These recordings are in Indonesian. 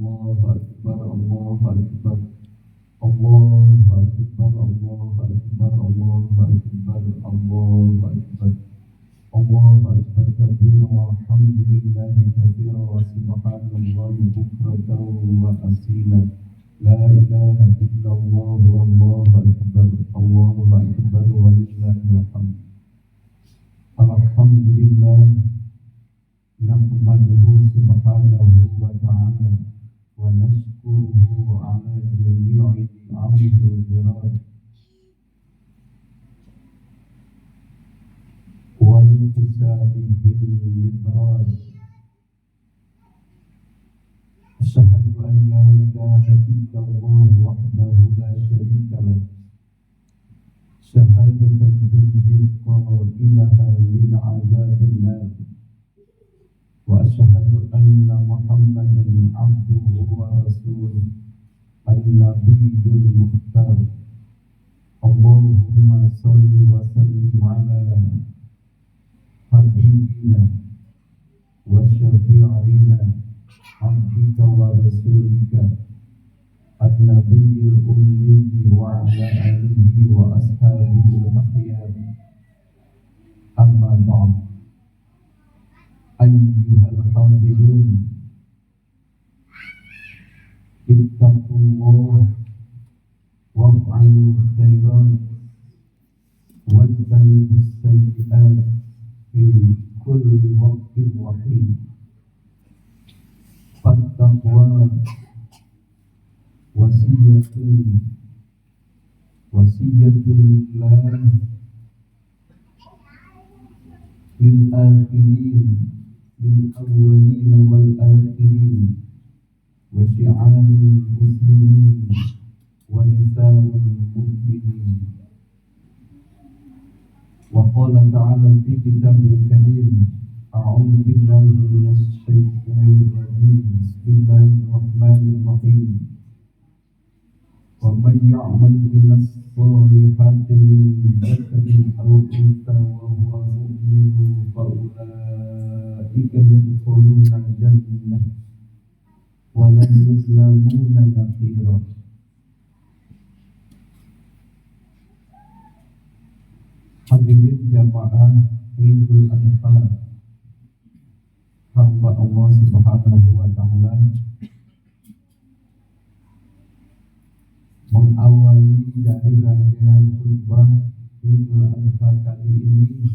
Allahu Akbar, Allahu Akbar, Allahu Akbar, Allahu Akbar, Allahu Akbar, Allahu Akbar, Allahu Akbar kabira walhamdulillahi katsira wa subhanallahi bukratan wa asila. La ilaha illallah wallahu akbar, Allahu akbar walillahil hamd. Alhamdulillah nahmaduhu subhanahu wa ta'ala wa nashkuruhu ala jami'i ni'amihi wa biradihi wa intisabihi bil-midrar. Asyhadu an la ilaha illallah wahdahu la syarika lah. Syahadatan tunji qailaha min 'adzabin nar. Wa asyhadu anna Muhammadan 'abduhu wa rasuluh an-nabiyyul mukhtar. Allahumma shalli wa sallim 'ala habibina wa syafi'ina abdika wa rasulika an-nabiyyil ummi wa ala alihi wa ashabihi al-akhyar. Amma ba'd. Ayyuhal hadirun, ittaqullah waf'alul khairat wajtanibus sayyi'at fi kulli waqtin wa hin. Fattaqwa wasiyatun lillah lil akhirin lil awwalin wal akhirin wa syi'arul muslimin wa nisa'ul mu'minin. Wa qala ta'ala fi kitabil karim, a'udzu billahi minasy syaithanir rajim. Bismillahirrahmanirrahim. Wa man ya'mal minas solihati min dzakarin aw untha wa huwa mu'minun fa ulaika yadkhuluna al-jannah wa la yuzlamuna nakhira. Hadirin jamaah Idul Adha, hamba Allah Subhanahu wa ta'ala, mengawali dari rangkaian khutbah Idul Adha kali ini,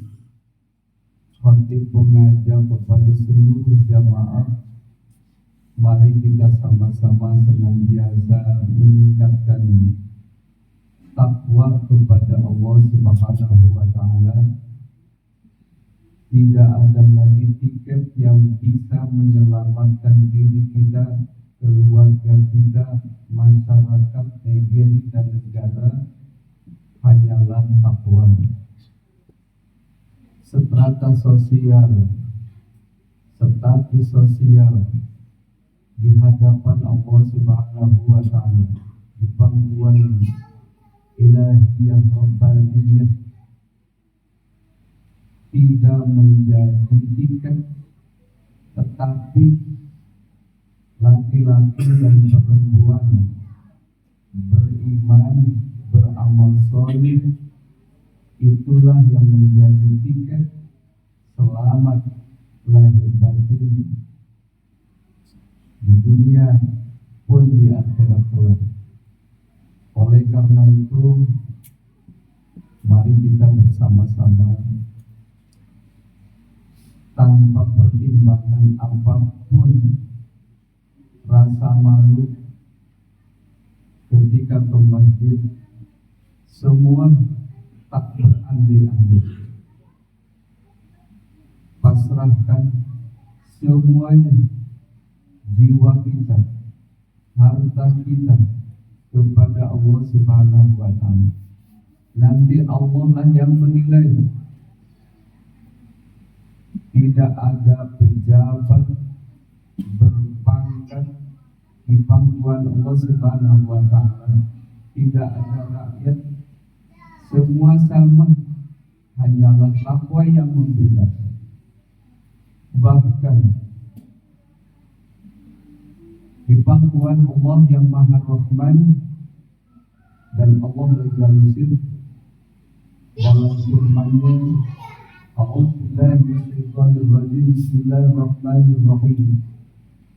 khatib mengajak kepada seluruh jamaah, mari kita sama-sama senantiasa meningkatkan takwa kepada Allah Subhanahu wa ta'ala. Tidak ada lagi tiket yang bisa menyelamatkan diri kita, keluarga kita, masyarakat, negeri dan negara, hanyalah takwa. Strata sosial, status sosial di hadapan Allah Subhanahu wa ta'ala, di pangkuan ilahiyah rabbaniyah, tidak menjadi tiket, tetapi laki-laki dan perempuan beriman, beramal sholih, itulah yang menjadi tiket selamat lahir batin di dunia pun di akhirat kelak. Oleh karena itu, mari kita bersama-sama tanpa pertimbangan apapun, rasa malu ketika ke masjid, semua tak berandai-andai, pasrahkan semuanya, jiwa kita, harta kita kepada Allah Subhanahu wa ta'ala. Nanti Allah lah yang menilai. Tidak ada pejabat berpangkat di pangkuan Allah Subhanahu wa ta'ala. Tidak ada rakyat, semua sama, hanyalah takwa yang membedakan. Bahkan di pangkuan Allah yang Maha Rahman, dan Allah legalisir dalam firman-Nya, A'udzubillahi minasyaitonir rajim, Bismillahirrahmanirrahim.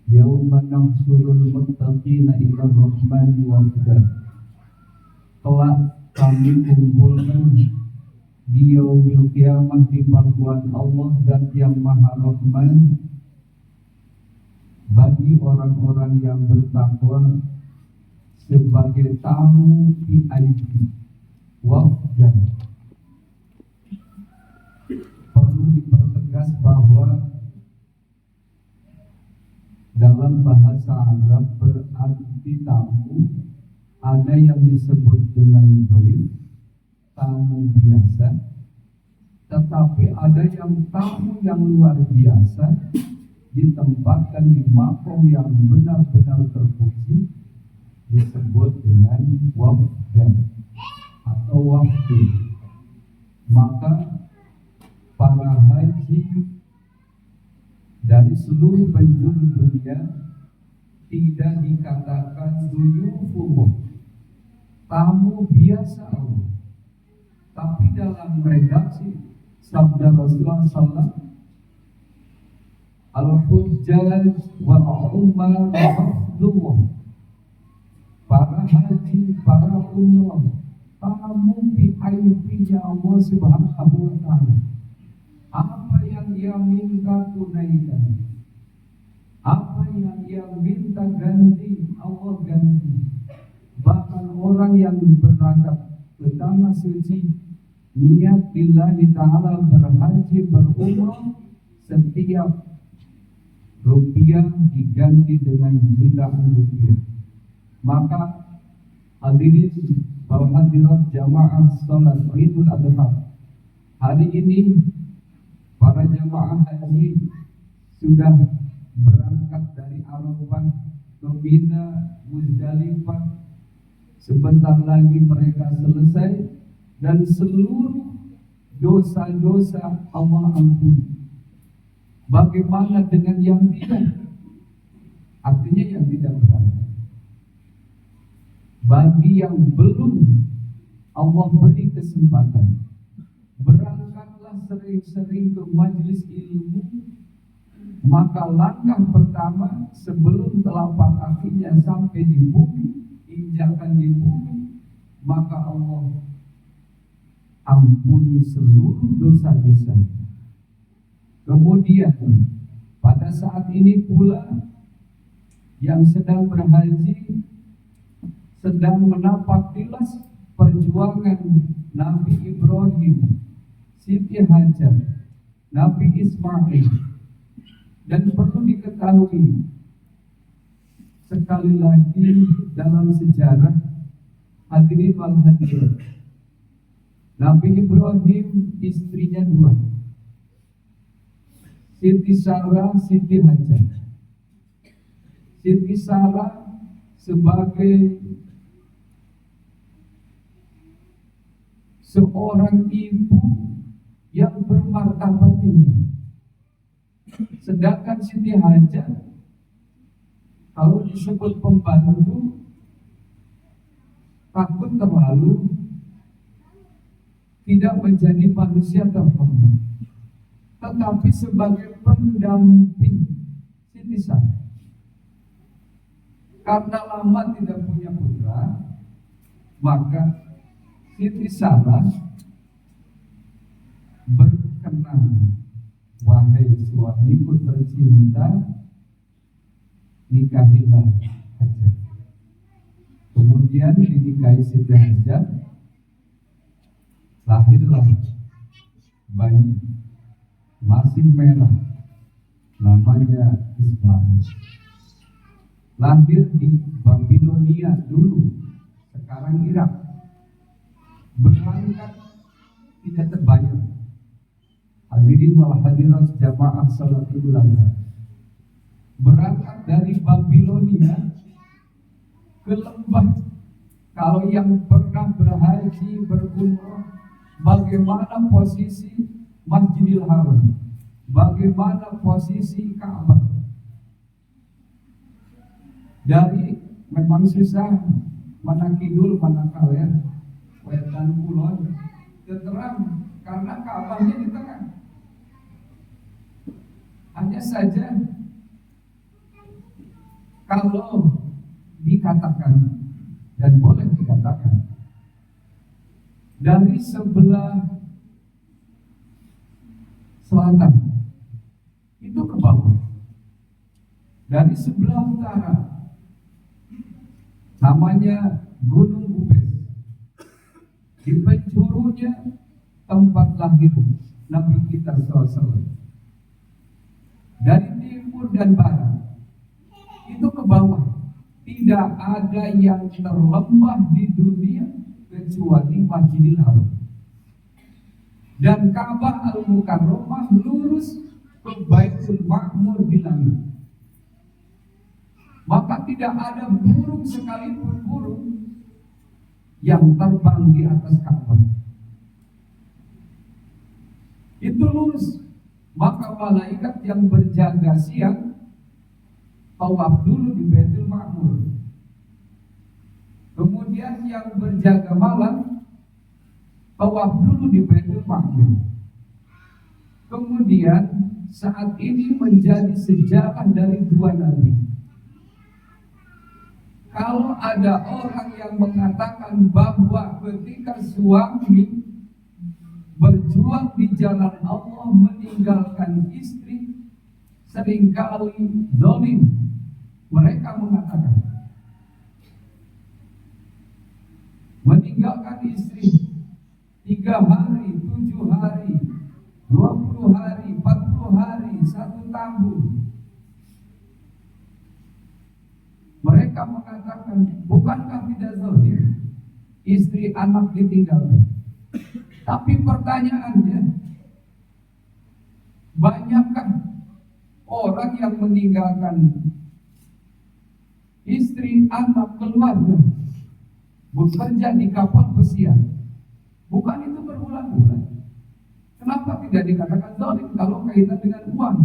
Yauma nahsyurul muttaqina ila rahmani wafda. Kelak kami kumpulkan di yaumil kiamah di pangkuan Allah dan yang Maha Rahman bagi orang-orang yang bertakwa sebagai tamu VIP wafda. Perlu dipertegas bahwa dalam bahasa Arab berarti tamu, ada yang disebut dengan dhaif, tamu biasa, tetapi ada yang tamu yang luar biasa, ditempatkan di makom yang benar-benar terpuji, disebut dengan wafdan atau wafdu. Maka para haji dari seluruh penjuru dunia tidak dikatakan duyufullah, tamu biasa Allah, tapi dalam redaksi sabda Rasulullah SAW, al-hujjaj wal-umar wafdullah, para haji, para umrah, tamu VIP-nya Allah Subhanahu wa Ta'ala. Apa yang ia minta tunaikan, apa yang ia minta ganti, Allah ganti. Bahkan orang yang berangkat ke tanah suci, niat billahi ta'ala berhaji berumrah, setiap rupiah diganti dengan jutaan rupiah. Maka hadirin wal hadirat jamaah salat Idul Adha, hari ini para jamaah haji sudah berangkat dari Arafah ke Mina, Muzdalifah. Sebentar lagi mereka selesai dan seluruh dosa-dosa Allah ampuni. Bagaimana dengan yang tidak? Artinya yang tidak berangkat. Bagi yang belum Allah beri kesempatan, berangkatlah sering-sering ke majelis ilmu. Maka langkah pertama sebelum telapak kakinya sampai di bumi, injakan di bumi, maka Allah ampuni seluruh dosa-dosa. Kemudian pada saat ini pula yang sedang berhaji sedang menapak tilas perjuangan Nabi Ibrahim, Siti Hajar, Nabi Ismail. Dan perlu diketahui sekali lagi dalam sejarah, hadirin wal hadirat, Nabi Ibrahim istrinya dua, Siti Sarah, Siti Hajar. Siti Sarah sebagai seorang ibu yang bermartabat tinggi. Sedangkan Siti Hajar kalau disebut pembantu takut terlalu tidak menjadi manusia terhormat, tetapi sebagai pendamping Siti Sarah. Karena lama tidak punya putra, maka Siti Sarah berkenan, wahai suamiku tercinta, nikahilah Hajar. Kemudian dinikahi Siti Hajar, lahirlah bayi masih merah, namanya Ismail. Lahir di Babilonia dulu, sekarang Irak. Berangkat tidak terbayar. Hadirin wal hadirat jamaah salat Idul Adha, berangkat dari Babilonia ke lembah. Kalau yang pernah berhaji berumrah, bagaimana posisi Masjidil Haram, bagaimana posisi Ka'bah. Dari memang susah, mana kidul, mana kaler, wetan kulon, terang karena Ka'bahnya di tengah. Hanya saja kalau dikatakan dan boleh dikatakan dari sebelah selatan itu ke bawah, dari sebelah utara namanya Gunung Bubes, di penjurunya tempat lahir Nabi kita SAW. Dari timur dan barat itu ke bawah, tidak ada yang terlembah di dunia kecuali Masjidil Haram. Dan Ka'bah Al-Mukarramah lurus ke Baitul Ma'mur di langit. Maka tidak ada burung sekalipun burung yang terbang di atas Ka'bah. Itu lurus. Maka malaikat yang berjaga siang tawaf dulu di Baitul Ma'mur. Kemudian yang berjaga malam tawaf dulu di Baitul Ma'mur. Kemudian saat ini menjadi sejarah dari dua nabi. Kalau ada orang yang mengatakan bahwa ketika suami berjuang di jalan Allah meninggalkan istri seringkali zalim, mereka mengatakan meninggalkan istri 3 hari, 7 hari, 20 hari, 40 hari, 1 tahun. Mereka mengatakan, bukankah tidak zalim istri anak ditinggalkan? Tapi pertanyaannya, banyakkah orang yang meninggalkan istri, anak, keluarga bekerja di kapal pesiar? Bukan itu berulang-ulang. Kenapa tidak dikatakan zalim kalau kaitan dengan uang?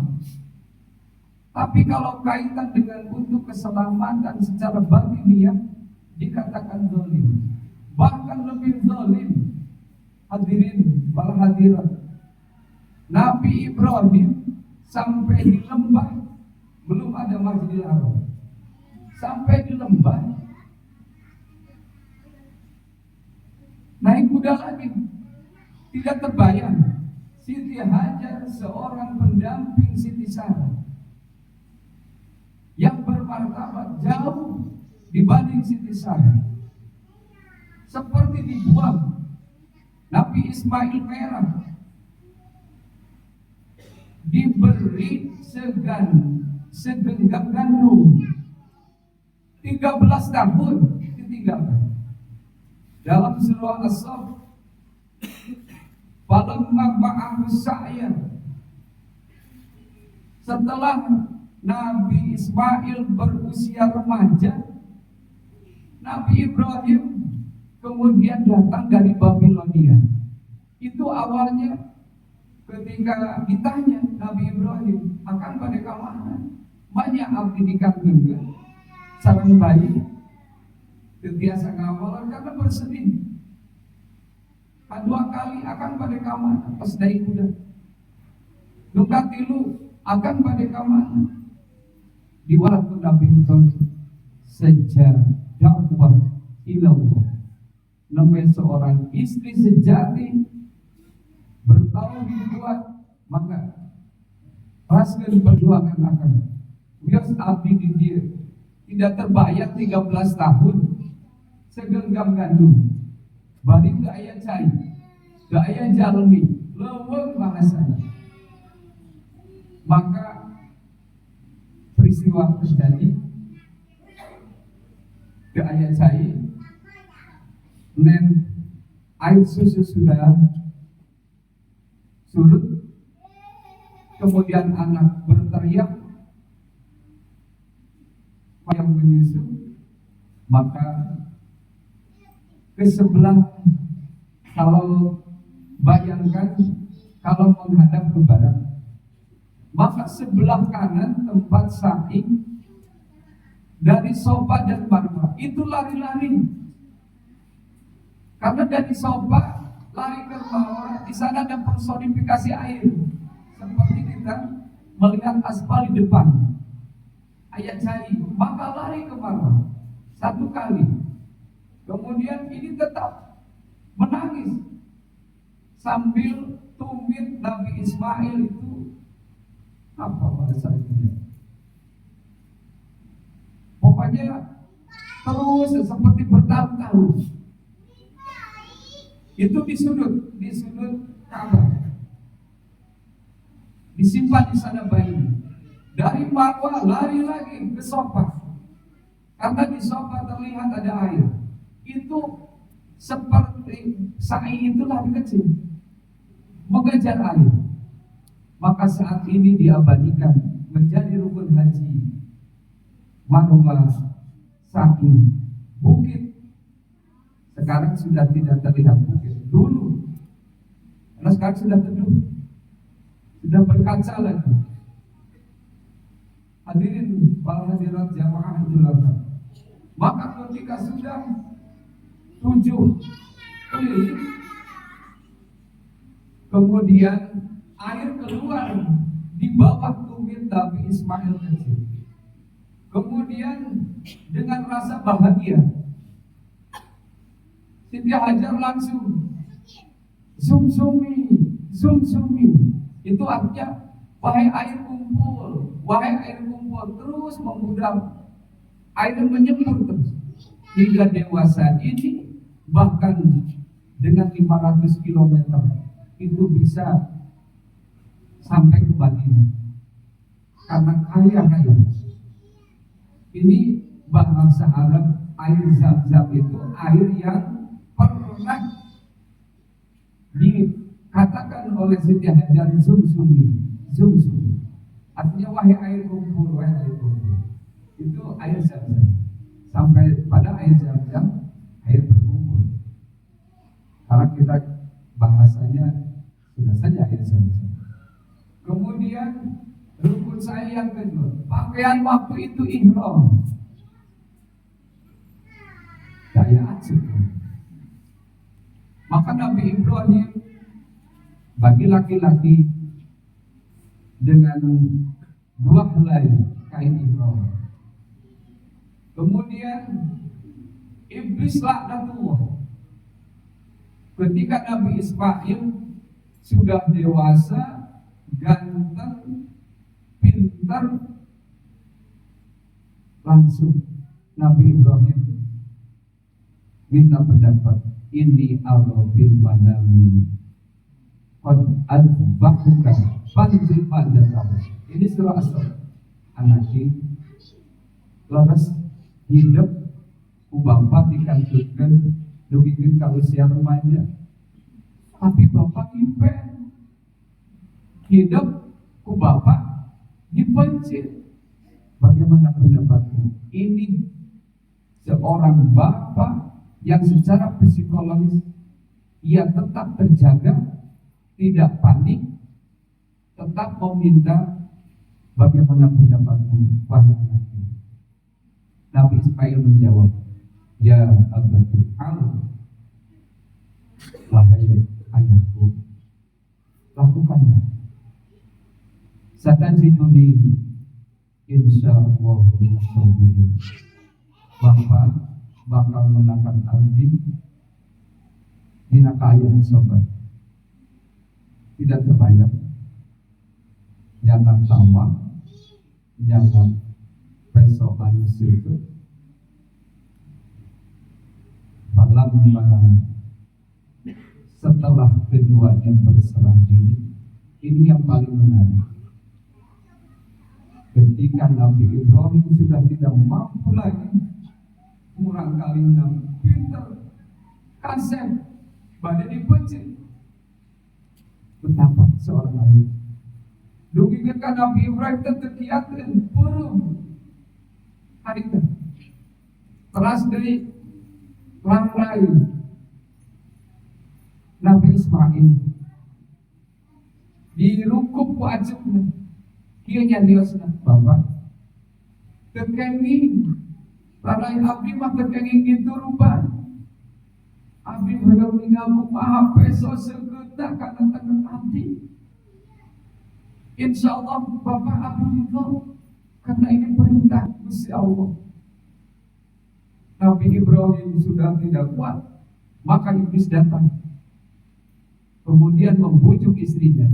Tapi kalau kaitan dengan untuk keselamatan secara batiniah dikatakan zalim. Bahkan lebih zalim, hadirin wal hadirat, Nabi Ibrahim sampai di lembah, belum ada Masjidil Haram, sampai di lembah naik kuda lagi, tidak terbayang. Siti Hajar seorang pendamping Siti Sarah yang bermartabat jauh dibanding Siti Sarah, seperti dibuang. Nabi Ismail merah, diberi segenggam gandum, 13 tahun ditinggalkan. Dalam surah As-Saff, falamma ba'ahu sa'ya, setelah Nabi Ismail berusia remaja, Nabi Ibrahim kemudian datang dari Babilonia. Itu awalnya ketika ditanya Nabi Ibrahim, akan pada kemana? Banyak abdi dikandungkan sarang bayi, terbiasa ngawalan karena bersedih. Kedua kali akan pada kemana? Pas naik kuda. Nukatilu akan pada kemana? Di waktu Nabi Ibrahim sejak dakwah ilallah, namanya seorang istri sejati bertauhid kuat, maka paskan perjuangan akan bias abdi di dia tidak terbayar 13 tahun segenggam gandum bari ke ayah cai ke ayah jalmi leweng bahasanya. Maka peristiwa terjadi ke ayah cai, nen air susu sudah surut, kemudian anak berteriak yang menyusu, maka ke sebelah, kalau bayangkan kalau menghadap ke barat, maka sebelah kanan tempat sa'i dari Sofa dan Marwah itu lari-lari. Karena dari Sofa lari ke Marwah, di sana ada personifikasi air. Seperti kita melihat aspal di depan, ayat cair, maka lari ke Marwah satu kali. Kemudian ini tetap menangis sambil tumit Nabi Ismail itu apa pada saat itu. Pokoknya terus seperti bertahun-tahun. Itu di sudut Ka'bah. Disimpan di sana bayi. Dari Marwah lari lagi ke Sofa. Karena di Sofa terlihat ada air. Itu seperti sa'i itu lari kecil mengejar air. Maka saat ini diabadikan menjadi rukun haji Marwah, Sa'i, bukit. Sekarang sudah tidak terlihat bukit dulu, karena sekarang sudah teduh, sudah berkaca lagi. Hadirin para hadirat jamaah Idul Adha, maka ketika sudah 7 keliling, kemudian air keluar di bawah tumit Nabi Ismail kecil. Kemudian dengan rasa bahagia, Siti Hajar langsung Zumzumi. Itu artinya wahai air kumpul, terus memudar. Air menyembur terus hingga dewasa ini, bahkan dengan 500 km itu bisa sampai ke Madinah karena kaya raya. Ini bahasa Arab, air Zam-Zam itu air yang pernah dikatakan oleh Siti Hajar Zumzumi. Artinya wahai air kumpul. Itu air Zam-Zam. Sampai pada air Zam-Zam, air berkumpul. Karena kita bahasanya sudah saja air Zam-Zam. Kemudian rukun saya yang kedua, pakaian waktu itu ihram. Daya acuh. Maka Nabi Ibrahim bagi laki-laki dengan 2 helai kain ihram. Kemudian iblis laknatullah. Ketika Nabi Ismail sudah dewasa, ganteng, pintar, langsung Nabi Ibrahim minta pendapat. Ini bil manami qad adbahuka fanzil majatahu. Ini surah Asr. Anaki laras hidup ku bapak dikantutkan dugikeun ka usia remaja. Tapi bapak impen hidup ku bapak dipencet. Bagaimana pendapatmu? Ini seorang bapak yang secara psikologis ia tetap terjaga, tidak panik, tetap meminta. Bagaimana pendapatmu, wahai anakku? Nabi Ismail menjawab, ya abati al, wahai ayahku, lakukanlah. Satajiduni insyaallah sabirin. Bapak bakal menakan abdi dina kaayaan sobat. Tidak terbayang, jangan tawa, jangan pesokan situ. Setelah keduanya berserah diri, ini yang paling menarik. Ketika Nabi Ibrahim sudah tidak mampu lagi, kurang kali 6, pinter, kasep, badan dipencet. Betapa seorang ayah. Dugikeun ka Nabi Ibrahim terkiateun peureum harita. Teras deui langrai Nabi Ismail dirukup ku acungna. Kieu nyariosna, Bapak. Teu kenging Lalai abdi mah kenging gitu rubah. Abdi hoyong ningal kumaha peso segeutah kana tangan abdi. Insyaallah Bapak abdi itu karena ini perintah Gusti Allah. Nabi Ibrahim sudah tidak kuat, maka iblis datang. Kemudian membujuk istrinya.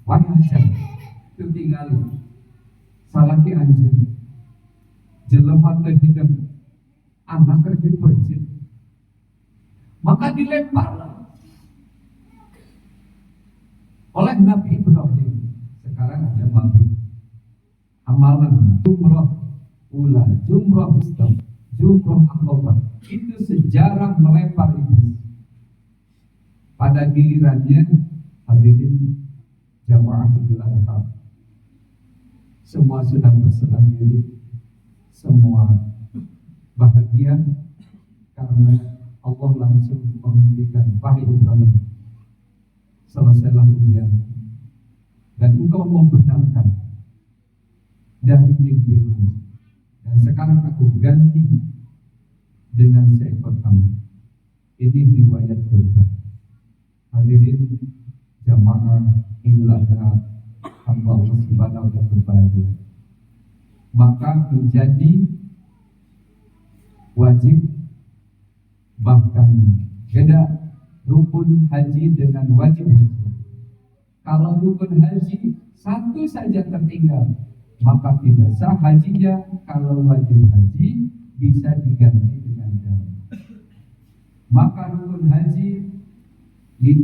Wahai Hajar, ketinggalan salaki anjeun. Jelema teh hideung anak kerja pejit. Maka dilemparlah oleh Nabi Ibrahim. Sekarang ada mabit amalan jumroh ula, jumroh ustam, jumroh akobah. Itu sejarah melempar iblis. Pada gilirannya hadirin jamaah Idul Adha, semua sudah berserah diri, semua bahagia karena Allah langsung menghentikan wahai Ibrahim, selesailah ujian dan engkau membenarkan dari mimpimu, dan sekarang aku ganti dengan seekor kambing. Ini riwayat kurban. Hadirin jamaah Idul Adha, hamba Allah Subhanahu wa taala berbahagia. Maka menjadi wajib, bahkan beda rukun haji dengan wajib haji. Kalau rukun haji satu saja tertinggal, maka tidak sah hajinya. Kalau wajib haji bisa diganti dengan jalan. Maka rukun haji 5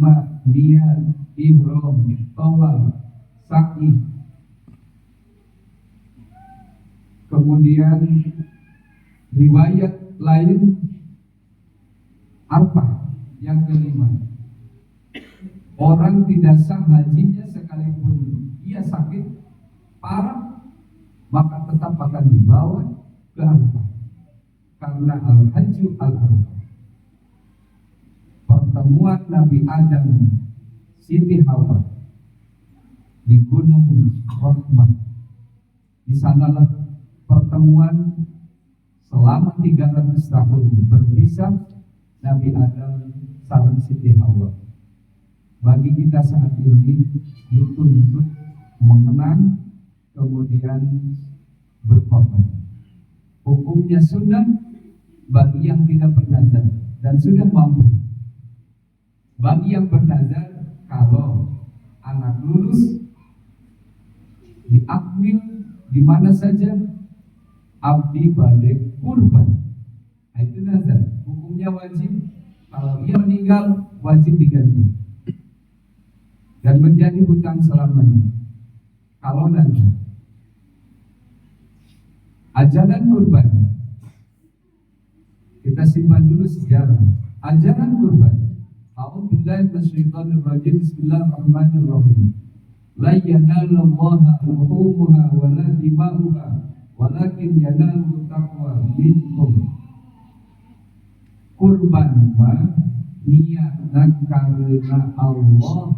niat, ihram, tawaf, sa'i. Kemudian riwayat lain apa? Yang kelima, orang tidak sah hajinya sekalipun ia sakit parah, maka tetap akan dibawa ke Arafah. Karena al-hajju al-Arafah. Pertemuan Nabi Adam Siti Hawa di Gunung Rahmah, di sanalah pertemuan selama 300 tahun berpisah Nabi Adam sareng Siti Hawa. Bagi kita saat ini dituntut mengenang, kemudian berkorban. Hukumnya sunnah bagi yang tidak bernazar dan sudah mampu. Bagi yang bernazar, kalau anak lulus diakmil di mana saja, abdi balik kurban. Itu nazar, hukumnya wajib. Kalau ia meninggal wajib diganti dan menjadi hutang selamanya. Kalau nazar, ajaran kurban, kita simpan dulu sejarah ajaran kurban. A'udzubillahi minasyaitonir rajim. Bismillahirrahmanirrahim. La yanalullaha luhumuha wa la dima'uha walakin yanalu taqwa minkum. Kurban mah niatna karena Allah,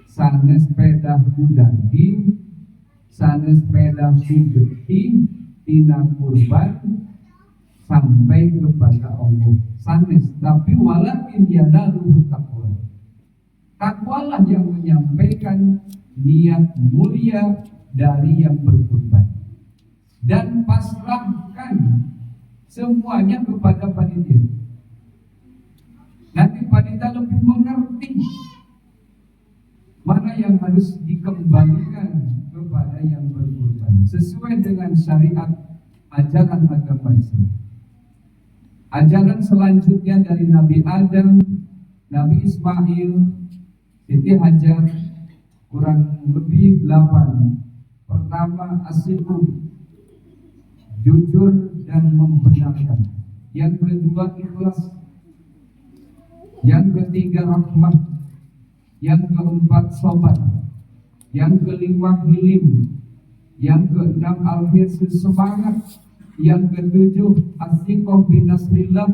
sanes pedah daging, sanes pedah gedhi tina kurban sampai kepada Allah sanes, tapi walakin yanalu taqwa. Takwalah yang menyampaikan niat mulia dari yang berkurban, dan pasrahkan semuanya kepada panitia. Nanti panitia lebih mengerti mana yang harus dikembalikan kepada yang berkurban sesuai dengan syariat ajaran agama Islam. Ajaran selanjutnya dari Nabi Adam, Nabi Ismail, Siti Hajar, kurang lebih 8. Pertama, as-sidq, jujur dan membenarkan. Yang kedua, ikhlas. Yang ketiga, rahmat. Yang keempat, sobat. Yang kelima, hilim. Yang keenam, al-hirsus, semangat. Yang ketujuh, as-siqah binasrillah,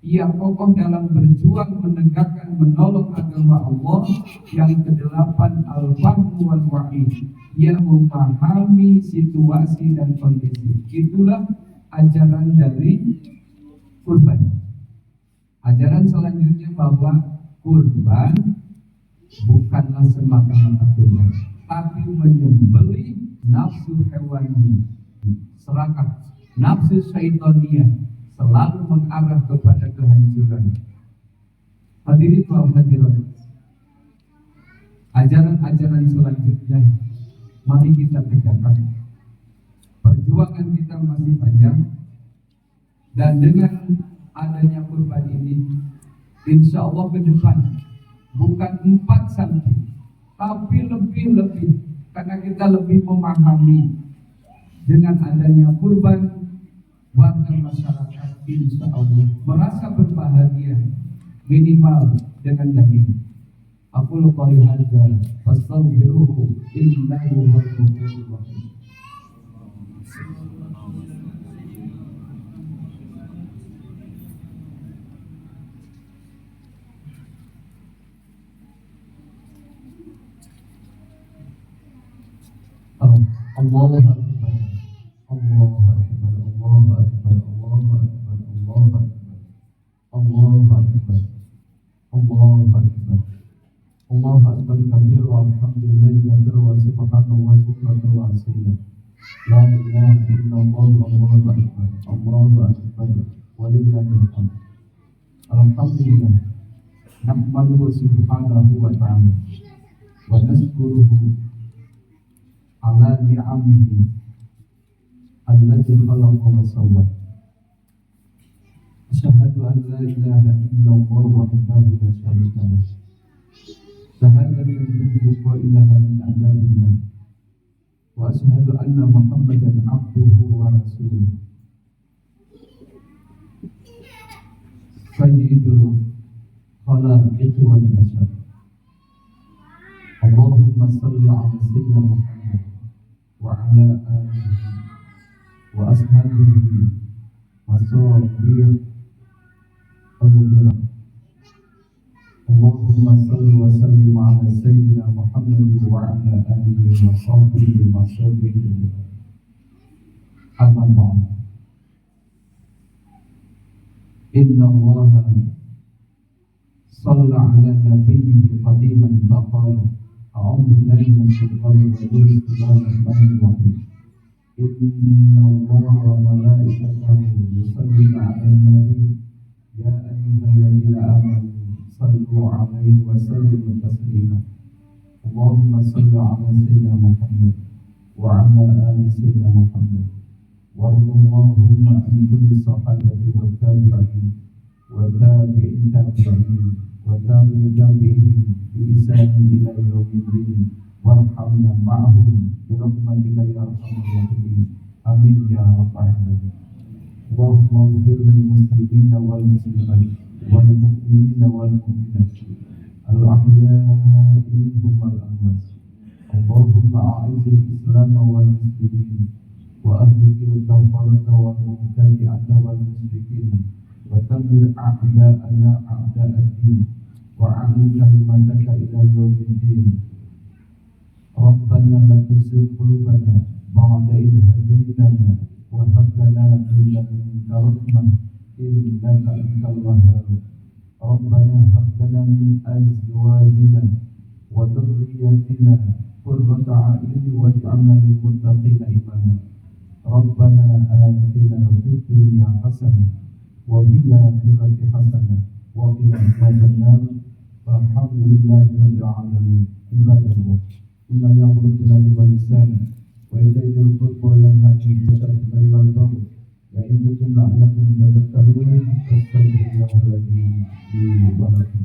ia kokoh dalam berjuang menegakkan menolong agama Allah. Yang kedelapan, al-fahmu wal wa'id, ia memahami situasi dan kondisi. Itulah ajaran dari kurban. Ajaran selanjutnya bahwa kurban bukanlah semata-mata kurban, tapi menyembelih nafsu hewani, serakah, nafsu syaitania selalu mengarah kepada kehancuran. Hadirin wa hadirat, ajaran-ajaran selanjutnya mari kita tegakkan. Perjuangan kita masih panjang, dan dengan adanya kurban ini, insya Allah ke depan bukan 4 samping, tapi lebih, karena kita lebih memahami. Dengan adanya kurban, warga masyarakat insya Allah merasa berbahagia minimal dengan daging. Aku qouli hadza fastaghfiruhu innahu huwal ghafurur rahim. Allahu Akbar, Allahu Akbar, Allahu Akbar, Allahu Akbar, Allahu Akbar, Allahu Akbar, Allahu Akbar, Allahu Akbar kabir, walhamdulillahi kabir, wa subhanallahi bukratan wa asila. La ilaha illallah, Allahu Akbar, Allahu Akbar, walillahil hamd. Alhamdulillah, nahmaduhu subhanahu wa ta'ala wa nazkuruhu ala ni'amihi allati khalaqa wa sawwa. Asyhadu an la ilaha illallah wahdahu la syarika lah. Syahadatan la ilaha min adabillah. Wa asyhadu anna Muhammadan abduhu wa rasuluh. Sayyidul khalaiqi wal bashar. Allahumma salli ala sayyidina Muhammad wa ala alihi wa ashabihi wa sahbihi al-mughirah. Allahumma salli wa sallim ala sayyidina Muhammad wa ala alihi wa sahbihi wa sahbihi. Amma ba'd. Inna Allah salla ala nabiyyi qadiman faqala أعوذ بالله من الشيطان الرجيم بسم الله الرحمن الرحيم إن الله وملائكته يصلون على النبي يا أيها الذين آمنوا صلوا عليه وسلموا تسليما اللهم صل على سيدنا محمد وعلى آل سيدنا محمد وارض اللهم عن كل الصحابة والتابعين وتابعين تابعين وتابعين بإحسان إلى يوم الدين وارحمنا معهم برحمتك يا أرحم الراحمين آمين يا رب العالمين. اللهم اغفر للمسلمين والمسلمات والمؤمنين والمؤمنات الأحياء منهم والأموات. اللهم أعز الإسلام والمسلمين وأهلك الكفرة والمبتدعة والمشركين ودمر أعداءنا أعداء الدين وأعل كلمتك إلى يوم الدين. ربنا لا تزغ قلوبنا بعد إذ هديتنا وهب لنا من لدنك رحمة إنك أنت الوهاب. ربنا هب لنا من أزواجنا وذريتنا قرة أعين واجعلنا للمتقين إماما. ربنا آتنا في الدنيا حسنة وفي الآخرة حسنة وقنا عذاب النار. والحمد لله رب العالمين. عباد الله إن يأمر بالعدل والإحسان وإيتاء ذي القربى وينهى عن الفحشاء والبغي يعظكم لعلكم تذكرون. فاستغفروا الله العظيم لي ولكم.